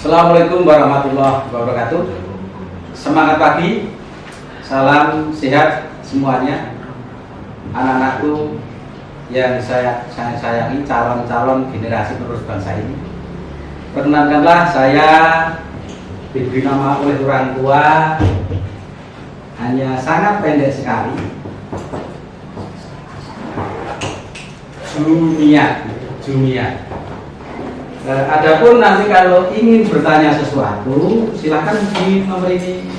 Assalamualaikum warahmatullahi wabarakatuh. Semangat pagi, salam sehat semuanya. Anak-anakku yang saya sayangi, calon-calon generasi penerus bangsa ini. Perkenalkanlah, saya diberi nama oleh orang tua hanya sangat pendek sekali, Jumiat. Adapun nanti kalau ingin bertanya sesuatu, silahkan di nomor ini.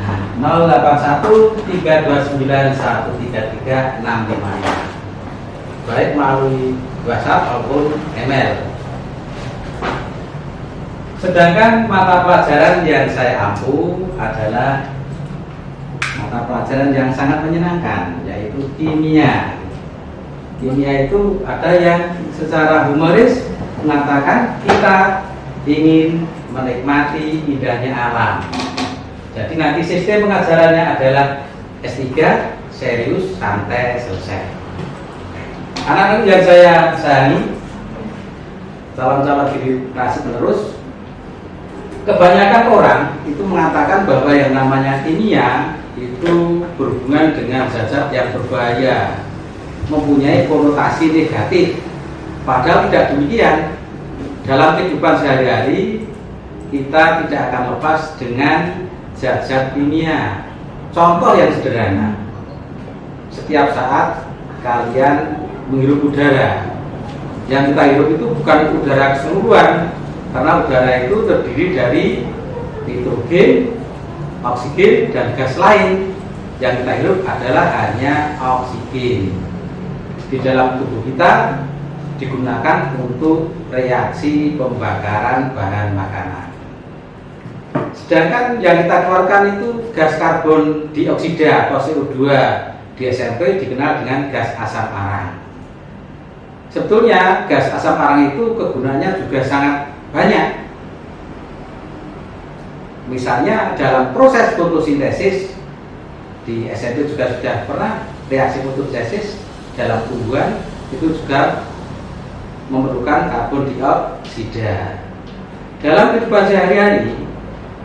Nah, 08132913365, baik melalui WhatsApp maupun email. Sedangkan mata pelajaran yang saya ampu adalah mata pelajaran yang sangat menyenangkan, yaitu kimia. Kimia itu ada yang secara humoris mengatakan kita ingin menikmati indahnya alam. Jadi nanti sistem pengajarannya adalah S3, serius, santai, selesai. Anak-anak yang saya sayangi, calon-calon generasi penerus, kebanyakan orang itu mengatakan bahwa yang namanya kimia itu berhubungan dengan zat-zat yang berbahaya, mempunyai konotasi negatif. Padahal tidak demikian. Dalam kehidupan sehari-hari kita tidak akan lepas dengan zat-zat kimia. Contoh yang sederhana, setiap saat kalian menghirup udara, yang kita hirup itu bukan udara keseluruhan, karena udara itu terdiri dari nitrogen, oksigen, dan gas lain. Yang kita hirup adalah hanya oksigen. Di dalam tubuh kita digunakan untuk reaksi pembakaran bahan makanan. Sedangkan yang kita keluarkan itu gas karbon dioksida atau CO2, di SMP dikenal dengan gas asam arang. Sebetulnya gas asam arang itu kegunaannya juga sangat banyak. Misalnya dalam proses fotosintesis, di SMP juga sudah pernah reaksi fotosintesis dalam tumbuhan itu juga memerlukan karbon dioksida. Dalam kehidupan sehari-hari,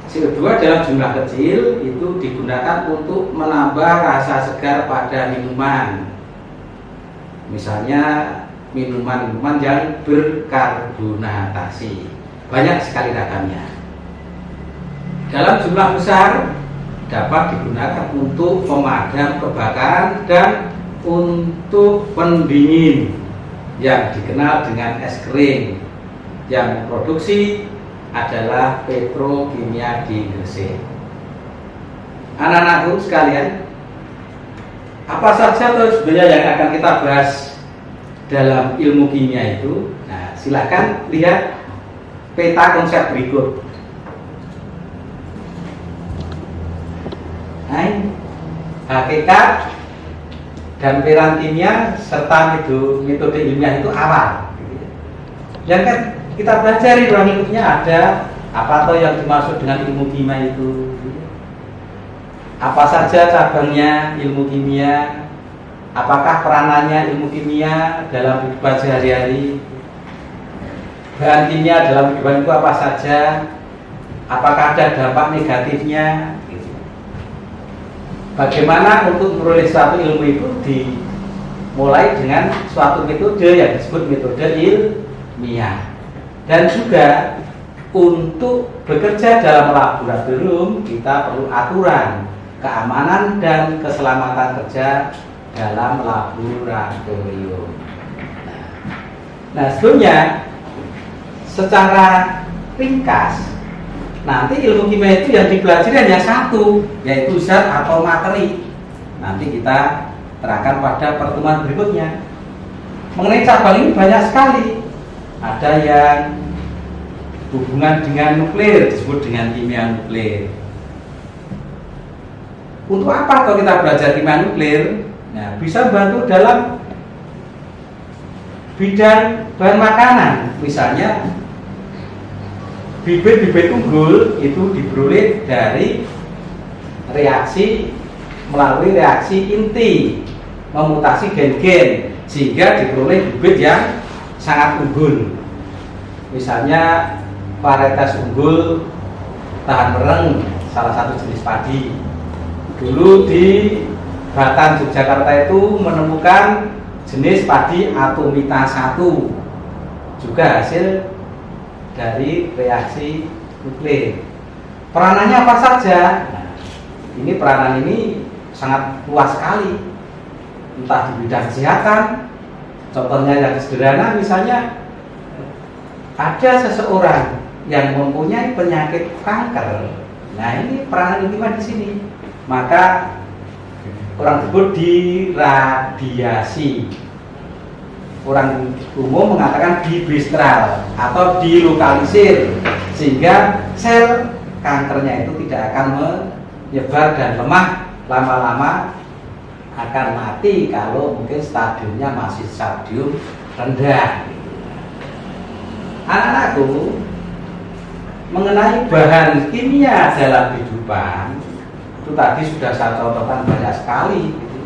CO2 dalam jumlah kecil itu digunakan untuk menambah rasa segar pada minuman. Misalnya minuman-minuman yang berkarbonatasi, banyak sekali ragamnya. Dalam jumlah besar dapat digunakan untuk pemadam kebakaran dan untuk pendingin yang dikenal dengan es krim. Yang produksi adalah Petrokimia di Gresik. Anak-anakku sekalian, apa saja sebenarnya yang akan kita bahas dalam ilmu kimia itu? Nah, silakan lihat peta konsep berikut. Hakikat dan peran kimia serta metode ilmiah itu awal. Dan kan kita pelajari ruang lingkupnya ada apa toh yang dimaksud dengan ilmu kimia itu? Apa saja cabangnya ilmu kimia? Apakah peranannya ilmu kimia dalam kehidupan sehari-hari? Bahan kimia dalam kehidupan itu apa saja? Apakah ada dampak negatifnya? Bagaimana untuk memperoleh suatu ilmu itu dimulai dengan suatu metode yang disebut metode ilmiah. Dan juga untuk bekerja dalam laboratorium kita perlu aturan keamanan dan keselamatan kerja dalam laboratorium. Nah, sebelumnya secara ringkas, nanti ilmu kimia itu yang dipelajari hanya satu, yaitu zat atau materi. Nanti kita terangkan pada pertemuan berikutnya. Mengenai cabang ini banyak sekali. Ada yang hubungan dengan nuklir, disebut dengan kimia nuklir. Untuk apa kalau kita belajar kimia nuklir? Nah, bisa membantu dalam bidang bahan makanan. Misalnya bibit-bibit unggul itu diperoleh dari reaksi melalui reaksi inti memutasi gen-gen sehingga diperoleh bibit yang sangat unggul. Misalnya varietas unggul tahan mereng, salah satu jenis padi. Dulu di Batan Yogyakarta itu menemukan jenis padi Atomita 1, juga hasil dari reaksi nuklir. Peranannya apa saja? Nah, ini peranan ini sangat luas sekali, entah di bidang kesehatan. Contohnya yang sederhana, misalnya ada seseorang yang mempunyai penyakit kanker. Nah, ini peranan intima di sini. Maka orang tersebut diradiasi. Orang umum mengatakan dibistral atau dilokalisir, sehingga sel kankernya itu tidak akan menyebar dan lemah, lama-lama akan mati kalau mungkin stadiumnya masih stadium rendah. Anak-anakku, mengenai bahan kimia dalam kehidupan itu tadi sudah saya contohkan banyak sekali gitu.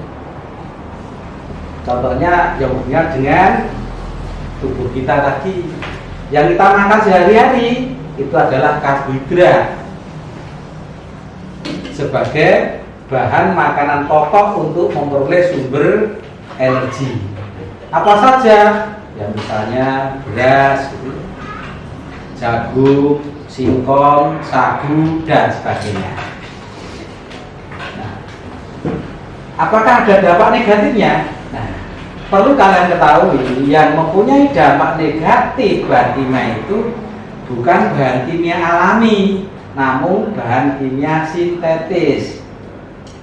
Contohnya yang hubungan dengan tubuh kita tadi, yang kita makan sehari-hari itu adalah karbohidrat sebagai bahan makanan pokok untuk memperoleh sumber energi. Apa saja? Ya misalnya beras, jagung, singkong, sagu, dan sebagainya. Nah, apakah ada dampak negatifnya? Nah, perlu kalian ketahui, yang mempunyai dampak negatif bahan kimia itu bukan bahan kimia alami, namun bahan kimia sintetis.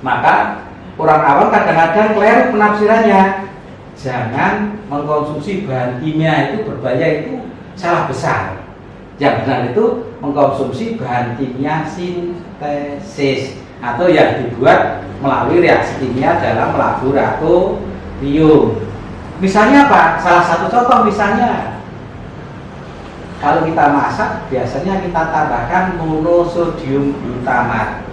Maka orang awam kadang-kadang keliru penafsirannya. Jangan mengkonsumsi bahan kimia itu berbahaya, itu salah besar. Yang benar itu mengkonsumsi bahan kimia sintesis atau yang dibuat melalui reaksi kimia dalam laboratorium. Misalnya apa? Salah satu contoh misalnya, kalau kita masak biasanya kita tambahkan monosodium glutamat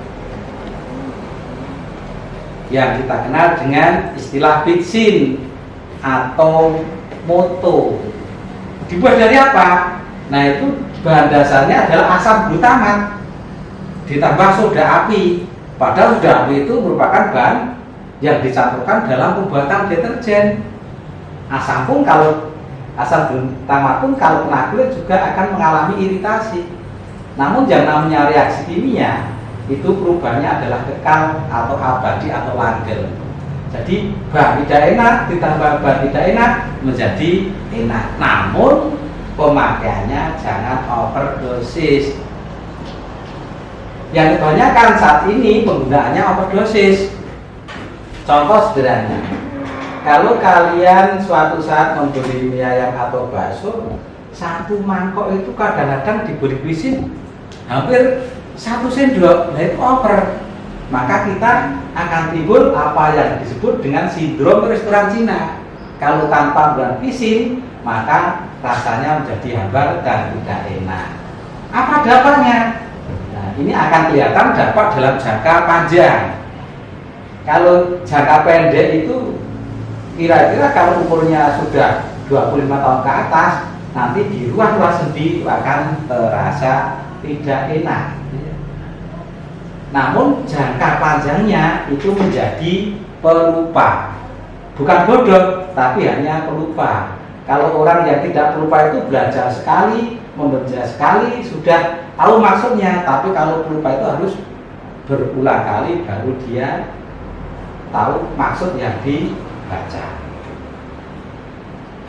yang kita kenal dengan istilah bitsin atau moto. Dibuat dari apa? Nah, itu bahan dasarnya adalah asam glutamat ditambah soda api. Padahal soda api itu merupakan bahan yang dicampurkan dalam pembuatan deterjen. Asam glutamat pun kalau kena kulit juga akan mengalami iritasi. Namun yang namanya reaksi kimia itu perubahannya adalah kekal atau abadi atau langgeng. Jadi bahan tidak enak ditambah bahan tidak enak menjadi enak. Namun pemakaiannya jangan overdosis. Yang kebanyakan saat ini penggunaannya overdosis. Contoh sederhana, kalau kalian suatu saat membeli mie ayam atau bakso, satu mangkok itu kadang-kadang diberi bitsin hampir 1 sendok, nah itu over. Maka kita akan timbul apa yang disebut dengan sindrom restoran Cina. Kalau tanpa bahan bitsin, maka rasanya menjadi hambar dan tidak enak. Apa dampaknya? Nah, ini akan kelihatan dampak dalam jangka panjang. Kalau jangka pendek itu kira-kira kalau umurnya sudah 25 tahun ke atas, nanti di ruang-ruang sendi akan terasa tidak enak. Namun jangka panjangnya itu menjadi pelupa. Bukan bodoh, tapi hanya pelupa. Kalau orang yang tidak pelupa itu belajar sekali, membaca sekali, sudah tahu maksudnya. Tapi kalau pelupa itu harus berulang kali baru dia tahu maksud yang dibaca.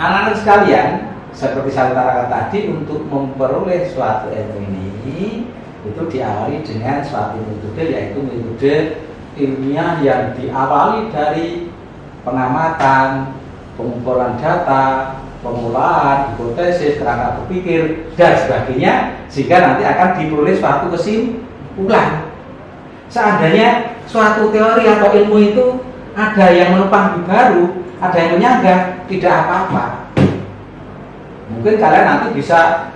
Anak-anak sekalian, seperti saya utarakan tadi, untuk memperoleh suatu ilmu ini itu diawali dengan suatu metode, yaitu metode ilmiah yang diawali dari pengamatan, pengumpulan data, pengolahan, hipotesis, kerangka berpikir, dan sebagainya, sehingga nanti akan diperoleh suatu kesimpulan. Seandainya suatu teori atau ilmu itu ada yang menopang lebih baru, ada yang menyanggah, tidak apa-apa. Mungkin kalian nanti bisa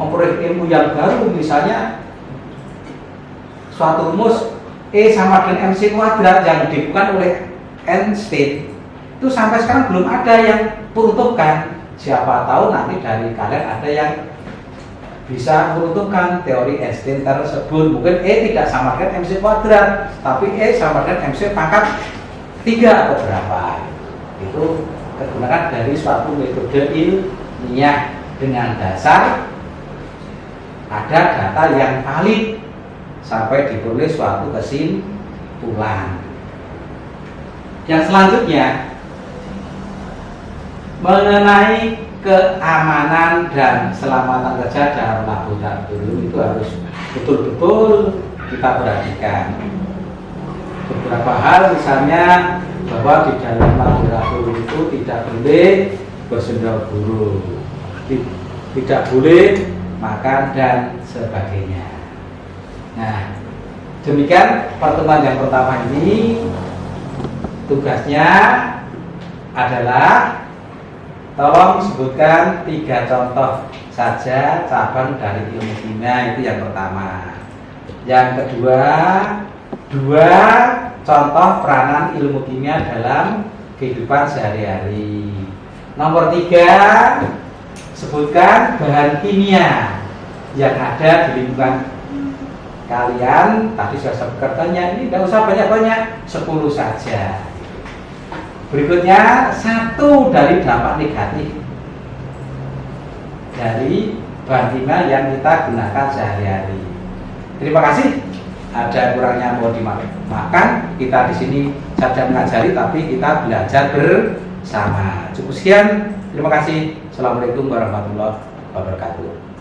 memperoleh ilmu yang baru, misalnya suatu rumus E sama dengan MC kuadrat yang ditemukan oleh Einstein. itu sampai sekarang belum ada yang peruntukkan. Siapa tahu nanti dari kalian ada yang bisa meruntuhkan teori Einstein tersebut. Mungkin E tidak sama dengan MC kuadrat, tapi E sama dengan MC pangkat 3 atau berapa. Itu kegunakan dari suatu metode ilmiah dengan dasar ada data yang valid sampai diperoleh suatu kesimpulan. Yang selanjutnya mengenai keamanan dan keselamatan kerja dalam laboratorium itu harus betul-betul kita perhatikan. Beberapa hal misalnya bahwa di dalam laboratorium itu tidak boleh bersendau-gurau, tidak boleh makan dan sebagainya. Nah, demikian pertemuan yang pertama ini. Tugasnya adalah tolong sebutkan 3 contoh saja cabang dari ilmu kimia, itu yang pertama. Yang kedua, 2 contoh peranan ilmu kimia dalam kehidupan sehari-hari. Nomor 3, sebutkan bahan kimia yang ada di lingkungan kalian. Tadi sudah saya berkatanya, ini tidak usah banyak-banyak, 10 saja. Berikutnya, 1 dari dampak negatif dari bahan kimia yang kita gunakan sehari-hari. Terima kasih. Ada kurangnya mau dimaafkan. Kita di sini saja mengajari, tapi kita belajar bersama. Cukup sekian. Terima kasih. Assalamualaikum warahmatullahi wabarakatuh.